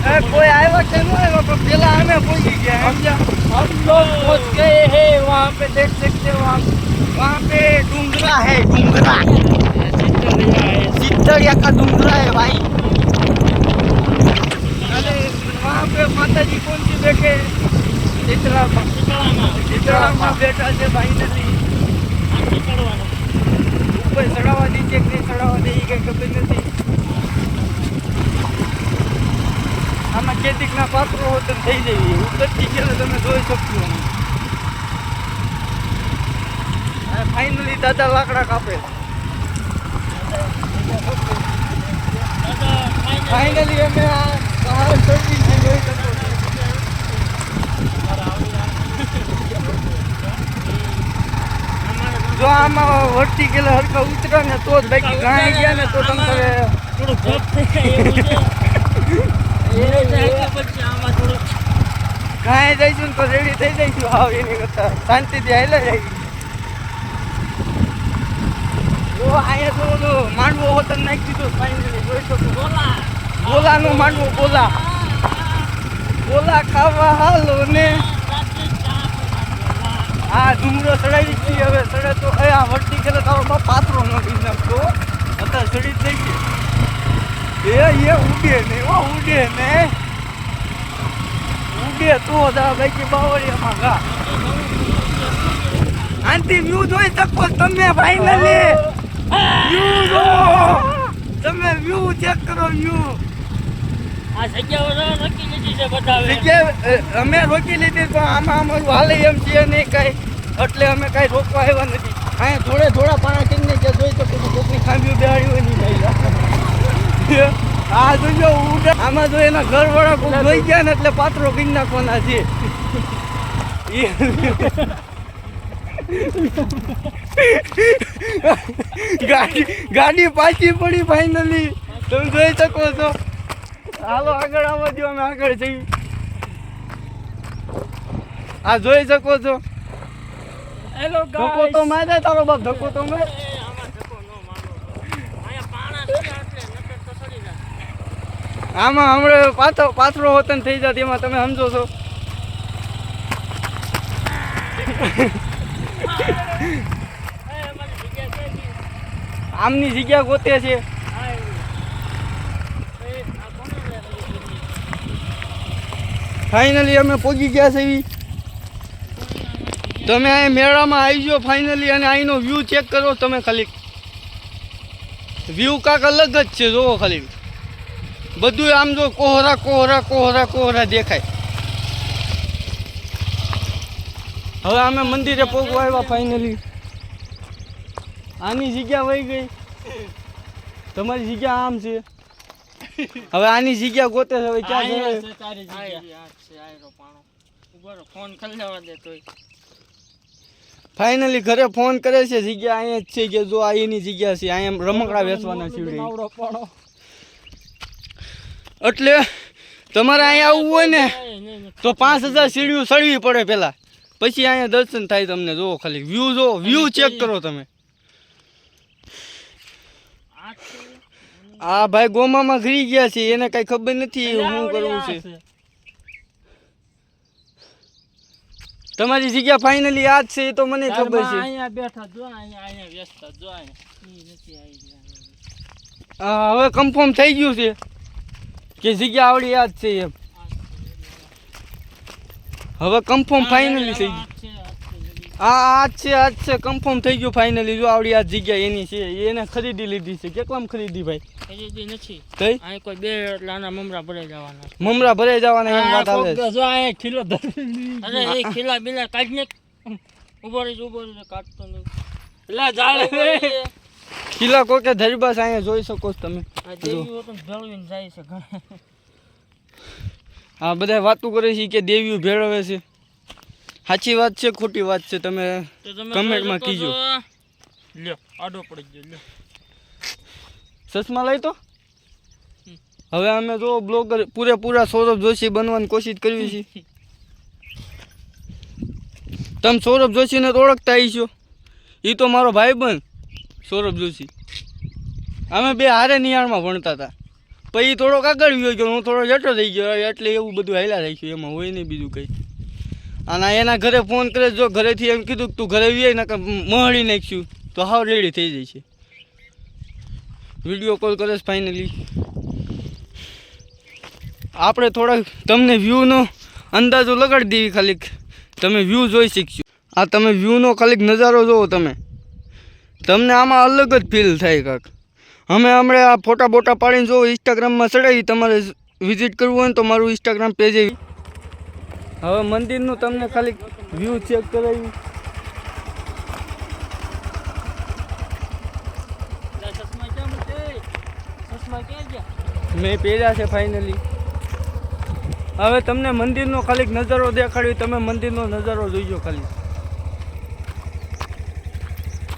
कोई आएगा कि नहीं आएगा तो पहला हमें पहुंच गया है। हम लोग पहुंच गए हैं वहाँ पे, देख सकते हो आप, वहाँ पे डूंगरा है, डूंगरा सिद्धरिया का डूंगरा है भाई। अरे वहाँ पे माता जी कौन सी बैठे, चित्रा में बैठा है भाई नदी। ऊपर चढ़ावा दीजिए कि नहीं चढ़ावा दी कहीं खबर नहीं। આમાં કેતિકના પાત્રો હોતન થઈ જઈએ ઉપરથી ગયેલો તમે જોઈ શકશો। ફાઇનલી દાદા લાકડા કાપે, ફાઇનલી અમે આ પહાડ ચડી છે જોઈ શકો છો। જો આમાં વળતી ગયેલા હરખા ઉતરે ને તો જ બાકી ગાય ગયા ને તો તમારે થોડું ભોગ થઈ જાય ગાય જઈશું ને તો રેડી થઈ જઈશું। હાવ એની કરતા શાંતિથી હાલે જાય। જો અહીંયા થોડો માંડવો હોતન નાખી દીધો ફાઇનલી જોઈ શકો। ગોલાનો માંડવો, ગોલા ગોલા ખાવા હાલો ને આ ડુંગરો ચડાવી છીએ હવે ચડે તો આ વળતી ગયેલો તારો બાપ પાત્રો નથી નાખતો અત્યારે ચડી જ થઈ ગઈ। એ ઉડે ને ઓ ઉડે ને ઉડે તો દા બાકી બાવળિયામાં ગા આંટી વ્યૂ જોઈ શકો તમે ફાઇનલી વ્યૂ જો તમે વ્યૂ ચેક કરો વ્યૂ। આ જગ્યા રોકી લીધી છે બતાવે જગ્યા અમે રોકી લીધી પણ આમાં અમારું હાલે એમ છે નહીં કાંઈ એટલે અમે કાંઈ રોકવા આવ્યા નથી। અહીંયા થોડે થોડા પાણા કરીને જે જોઈ શકો તો કોકની ખાંભીઓ બેહાડી હોય નહીં ભાઈ। આ જોજો ઉડા આમાં જો એના ઘરવાળા કોઈ જોઈ ગયા ને એટલે પાત્રો કરી નાખવાના છે। ગાડી પાછી પડી ફાઇનલી તમે જોઈ શકો છો। હાલો આગળ આવવા દો, અમે આગળ જઈએ। આ જોઈ શકો છો। હેલો ધક્કો તો મારે તારો બાપ, ધક્કો તો મારે। આમાં હમણાં પાથરો હોતન થઈ જાય એમાં તમે સમજો છો। આમની જગ્યા ગોતે છે। ફાઇનલી અમે પહોંચી ગયા છે। તમે આ મેળામાં આવી જાઓ ફાઇનલી અને અહીંનો વ્યૂ ચેક કરો તમે ખાલી। વ્યૂ કાંક અલગ જ છે, જોવો ખાલી બધું આમ જો કોહરા કોહરા કોહરા કોહરા દેખાય। હવે અમે મંદિરે પહોંચવા આવ્યા ફાઇનલી। આની જગ્યા વહી ગઈ, તમારી જગ્યા આમ છે। હવે આની જગ્યા ગોતે છે, હવે ક્યાં જવાય? ફાઇનલી ઘરે ફોન કરે છે, જગ્યા અહીંયા જ છે કે જો આ એની જગ્યા છે, અહીંયા રમકડા વેચવાના છે। એટલે તમારે અહીંયા આવવું હોય ને તો 5000 સીડીઓ ચડવી પડે પહેલાં, પછી અહીંયા દર્શન થાય તમને। જુઓ ખાલી વ્યૂ, જો વ્યૂ ચેક કરો તમે। આ ભાઈ ગોમામાં ઘરી ગયા છે, એને કઈ ખબર નથી શું કરવું છે। તમારી જગ્યા ફાઇનલી આ જ છે એ તો મને ખબર છે। અહીંયા બેઠા જો, અહીંયા વ્યસ્ત જો, હવે કન્ફર્મ થઈ ગયું છે કે જગ્યા આવડી આ જ છે એમ। હવે કન્ફર્મ ફાઇનલી થઈ ગયું। આ જ છે કન્ફર્મ થઈ ગયું ફાઇનલી। જો આવડી આ જગ્યા એની છે, એને ખરીદી લીધી છે। કેટલામાં ખરીદી ભાઈ? ખરીદી નથી કઈ અહીં કોઈ 2 લાના મમરા ભરાઈ જવાના। મમરા ભરાઈ જવાના એમ વાત આવે છે। જો આ ખીલો અરે એ ખીલા બિલા કાઢને ઉભો રહી કાઢતો નહીં એટલે જાળે ખીલા કોકે ધરબાસ અહીંયા જોઈ શકો છો તમે। આ દેવીઓ તો ભેળવીને જાય છે ઘણા। આ બધા વાતો કરે છે કે દેવીઓ ભેળવે છે। સાચી વાત છે ખોટી વાત છે તમે કમેન્ટમાં કીજો। લ્યો આડો પડી ગયો, લ્યો ચશ્મા લઈ તો। હવે અમે જો બ્લોગર પૂરેપૂરા સૌરભ જોશી બનવાની કોશિશ કરવી છે। તમે સૌરભ જોશીને તો ઓળખતા હશો, એ તો મારો ભાઈબંધ સૌરભ જોશી। અમે બે હારે નિહાળમાં ભણતા હતા। પછી થોડોક આગળ ગયો કે હું થોડો જતો થઈ ગયો એટલે એવું બધું હાલ્યા રાખ્યું એમાં હોય નહીં બીજું કંઈ. અને એના ઘરે ફોન કરે જો ઘરેથી એમ કીધું કે તું ઘરે આવી ને મહળી નાખ્યું તો હાવ રેડી થઈ જાય છે. વિડીયો કોલ કરે છે ફાઇનલી. આપણે થોડાક તમને વ્યૂનો અંદાજો લગાડી દેવી ખાલી તમે વ્યૂ જોઈ શકશો. આ તમે વ્યૂનો ખાલી નજારો જુઓ તમને આમાં અલગ જ ફીલ થાય કાંક. અમે હમણાં આ ફોટા બોટા પાડીને જો ઇન્સ્ટાગ્રામમાં ચડાવી તમારે વિઝિટ કરવું હોય ને તો મારું ઇન્સ્ટાગ્રામ પેજ એવી. હવે મંદિરનું તમને ખાલી વ્યૂ ચેક કરાવ્યું. મેં પહેર્યા છે ફાઇનલી. હવે તમને મંદિરનો ખાલી નજારો દેખાડ્યો. તમે મંદિરનો નજારો જોઈજો ખાલી.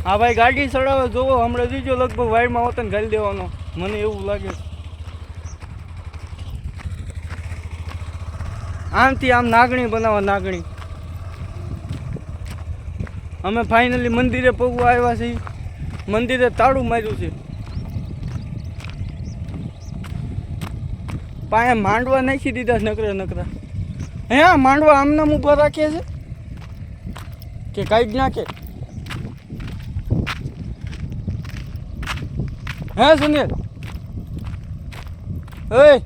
હા ભાઈ ગાડી ચડાવે જોવો હમણાં જોઈજો લગભગ વાયરમાં હોત ને ઘાલી દેવાનો મને એવું લાગે. આમથી આમ નાગણી બનાવવા નાગણી. અમે ફાઇનલી મંદિરે પગવા આવ્યા છીએ. મંદિરે તાળું માર્યું છે. પાયા માંડવા નાખી દીધા નકરા. હે માંડવા આમનામ ઊભા રાખે છે કે કાંઈ જ નાખે? હે સુનિલ ઓય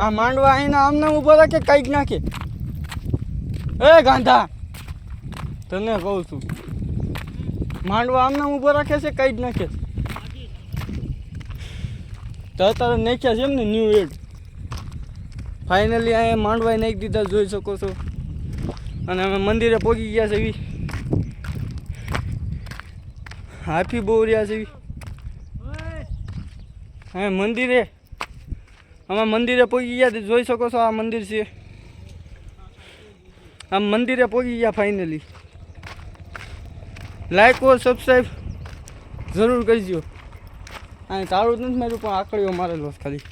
આ માંડવા અહીંના આમનામ ઊભા રાખે કાંઈ જ નાખે? એ ગાંધા તને કહું છું માંડવા આમનામ ઊભા રાખે છે કાંઈ જ નાખે? તો અત્યારે નાખ્યા છે એમ ને ન્યૂ એડ. ફાઇનલી અહીંયા માંડવાએ નાખી દીધા જોઈ શકો છો. અને અમે મંદિરે પહોંચી ગયા છે. એવી હાથી બહુ રહ્યા છે. હા મંદિરે અમે મંદિરે પહોંચી ગયા જોઈ શકો છો. આ મંદિર છે. આ મંદિરે પહોંચી ગયા ફાઇનલી. લાઈક ઓર સબસ્ક્રાઈબ જરૂર કરજો. આ તાળું જ નથી માર્યું પણ આકડીઓ મારેલો ખાલી.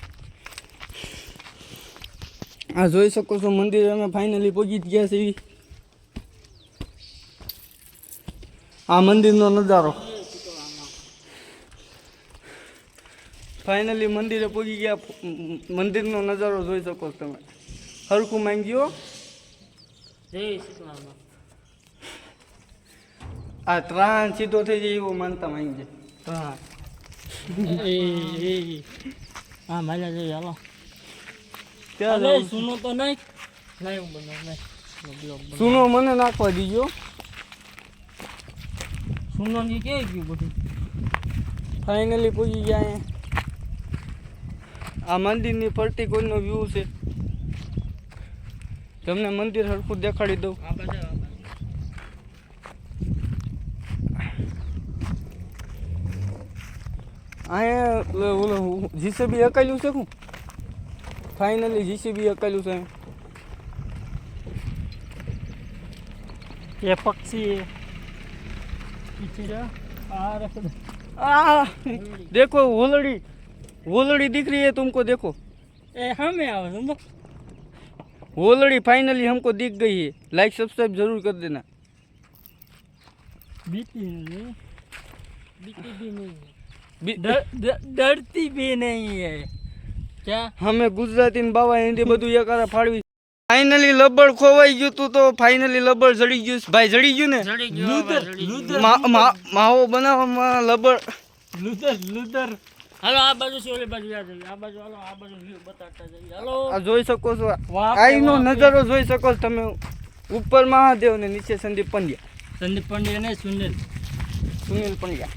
આ જોઈ શકો છો મંદિરે અમે ફાઇનલી પહોંચી જ ગયા છીએ. આ મંદિરનો નજારો. ફાઇનલી મંદિરે પહોંચી ગયા. મંદિરનો નજારો જોઈ શકો છો તમે. હરખું માંગ્યો. આ ત્રાણ સીધો થઈ જાય એવો માનતા માંગજે. ત્રાણ હા મારા જઈ હાલો. ત્યાં સુનો તો નહીં. સુનો મને નાખવા દીજો. સુનો ની ક્યાં ગયું બધું? ફાઇનલી પહોંચી ગયા અહીંયા. આ મંદિરની ફરતી કોઈનો વ્યૂ છે. તમને મંદિર હરખું દેખાડી દઉં. અહીંયા ઓલો જીસીબી અકાલ્યું છે. શું ફાઇનલી જીસીબી અકાલ્યું છે. ये पक्षी देखो वोलड़ी दिख रही है तुमको. देखो ए हमें आवे तुम. वोलड़ी फाइनली हमको दिख गई है. लाइक सब्सक्राइब जरूर कर देना. बीती भी नहीं. डरती भी नहीं है क्या? हमें गुजराती बाबा हिंदी બધું એકારે ફાળવી. ફાઇનલી લબડ ખોવાઈ ગયું તું તો ફાઇનલી લબડ જડી ગયું. ભાઈ જડી ગયું ને. માવો બનાવવામાં લબડ લૂદર. હાલો આ બાજુ છે ઓલી બાજુ આ બાજુ. હાલો આ બાજુ વ્યૂ બતાવતા જઈએ. હાલો આ જોઈ શકો છો. આઈનો નજારો જોઈ શકો છો તમે. ઉપર મહાદેવ ને નીચે સંદીપ પંડ્યા. સંદીપ પંડ્યા ને સુનિલ પંડ્યા.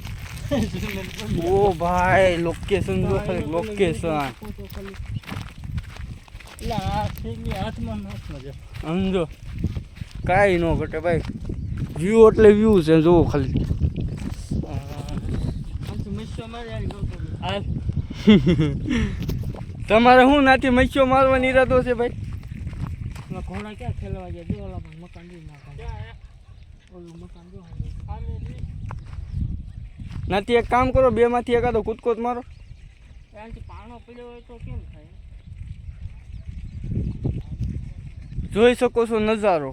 ઓ ભાઈ લોકેશન જો ખાલી લોકેશન. સમજો કાંઈ ન ઘટે ભાઈ. વ્યૂ એટલે વ્યૂ છે. જોવો ખાલી. તમારે શું નાથી મચ્છીઓ મારવાનો ઈરાદો છે ભાઈ? ઘોડા ક્યાં ખેલવા ગયા? જો ઓલા મકાન જો ઓલું મકાન જો નાથી એક કામ કરો. બે માંથી એકાદો કૂદકો જ મારો. ત્યાંથી પાણો પડ્યો હોય તો કેમ થાય? જોઈ શકો છો નજારો.